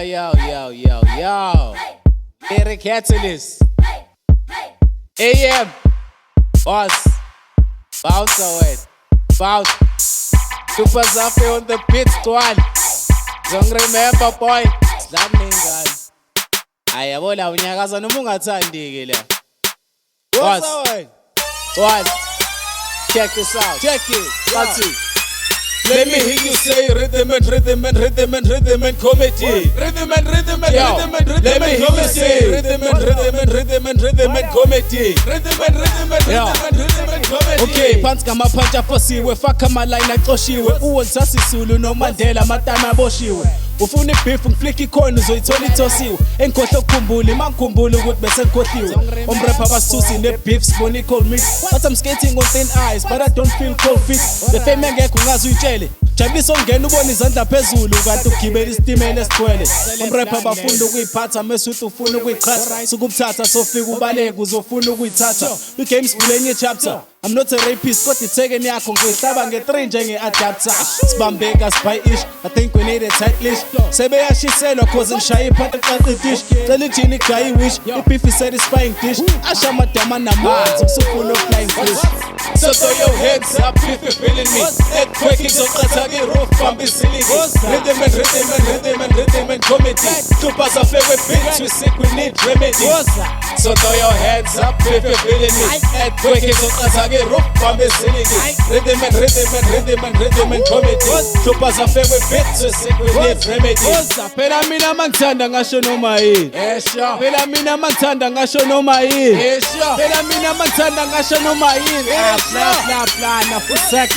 Yo. Lyricatalist. AM. Boss. Bounce away. Bounce. Super Zafi on the pit squad. Don't remember, boy. Slamming guys. Ayabona unyakaza noma ungathandi la. Boss. What? Check this out. Check it. What's it? Let me hear you say rhythm and comedy. Rhythm and Let me hear you say rhythm and comedy. Rhythm and comedy. Okay, pants kama punch afosiwe, faka maline aqoshiwe, uwonsasi Sulu no Mandela matama aboshiwe. Ufuna ibeef ngiflick ikhona uzoyithola ithosiwe. Engikhohle ukukhumbula, mangikhumbula ukuthi bese ngikhohliwe. Omrapper abasusi ne-beef sibona i-cold meat. But I'm skating on thin ice, but I don't feel cold feet. The fame engekho ngazi uyitshele. Jabulisa ongena ubona izandla phezulu kanti ugibela isitimela esigcwele. Omrapper abafunda ukuyiphatha mesuthi ufuna ukuyiqhatha. Sukubuthatha sofika ubaleke uzofuna ukuyithatha. I-game sivule enye chapter. I'm not a rapist, kodwa ithekeni yakho ngiyihlaba nge-3 njenge-adapter. Sibambeka sibayi-ish, I think we need a tight leash. Sebeyashiselwa cause ngishaya iphanti eqaqi dish. Cela ijini igayi wish, i-beef is-satisfying dish. Asha amadama namanzi, kusufuna o-flying fish. So throw your hands up if you're feeling me. Earthquake izocatha ki-roof bamba isiliki. Rhythm and comedy. Super Zafi with beats, we sick, we need remedy. So throw your hands up if you're feeling me. Earthquake izocatha ki-roof bamba isiliki. Rhythm and comedy. Super Zafi with beats, we sick, we need remedy. Phela mina mangithanda ngasho noma yini. Phela mina mangithanda ngasho noma yini. Phela mina mangithanda ngasho noma yini. Blah, for sack,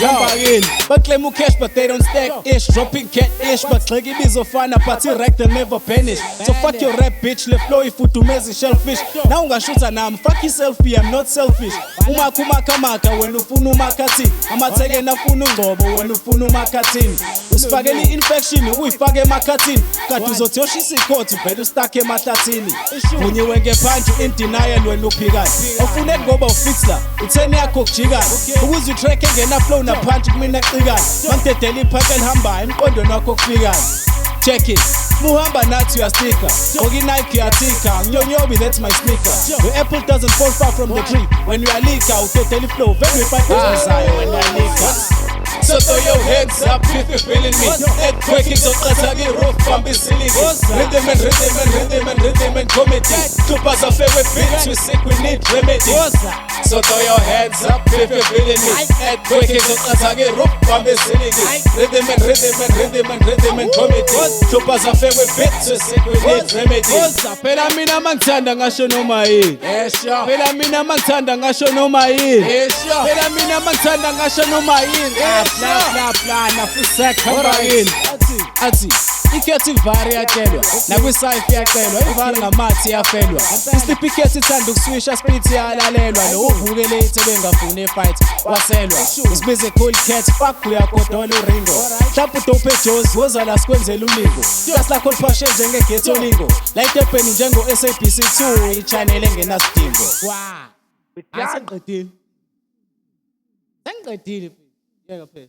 but claim who cash, but they don't stack ish. Dropping cat ish, but cleggy bizofana, but direct they'll never vanish. So fuck your rap bitch, le flow if to messy shellfish. Now ungashuta nam, fuck yourself, I'm not selfish. Umakumaka when ufunu makati. Amatege na funu ngobo when ufunu makatini. Usifakeli infection, uyifake makatini. Katuzotyoshi sikhothi, bedu stake matatini. Munye wenge punch in denial when uphikani. Ofune ngoba ufixla, utheni yakho kujikani. Ukuze utrack engena flow na punch kumina qikani. Mangidedela iphaka elihambayo emqondweni wakho kufikani. Check it. Muhamba nathi uyastika. Ogi Nike yatika. Nyonyobi, that's my sneaker. The apple doesn't fall far from the tree. When we are leaker, udedela flow. Very fight when we are leaker. So throw your hands up if you're feeling me. Earthquake izocatha ki-roof bamba isiliki. Rhythm and comedy. Super Zafi with beats, we sick, we need remedy. So throw your hands up if you're feeling me. Earthquake izocatha ki-roof bamba isiliki. Rhythm and comedy. Super Zafi with beats, we sick, we need remedy. Phela mina mangithanda ngasho noma yini. Phela mina mangithanda ngasho noma yini. Phela mina mangithanda ngasho noma yini. Blah, for sack, Athi, ikhethi ivari yatshelwa, nakwi-sci-fi yacelwa, ivari ngamathi yafelwa. Isiphi ikhethi ithanda ukuswisha speed yalalelwa, lo uvuke late bengafuni ifight waselwa. Usibize cool cat, fuck uyakodola uRingo. Mhlawumbe udope Jones, woza la sikwenzela ulingo. Kasi lakho liphashe njenge-ghetto lingo. La itepeni njengo-SABC 2, i-channel engenasidingo. Wow. Sengiqedile. Ngeke phela.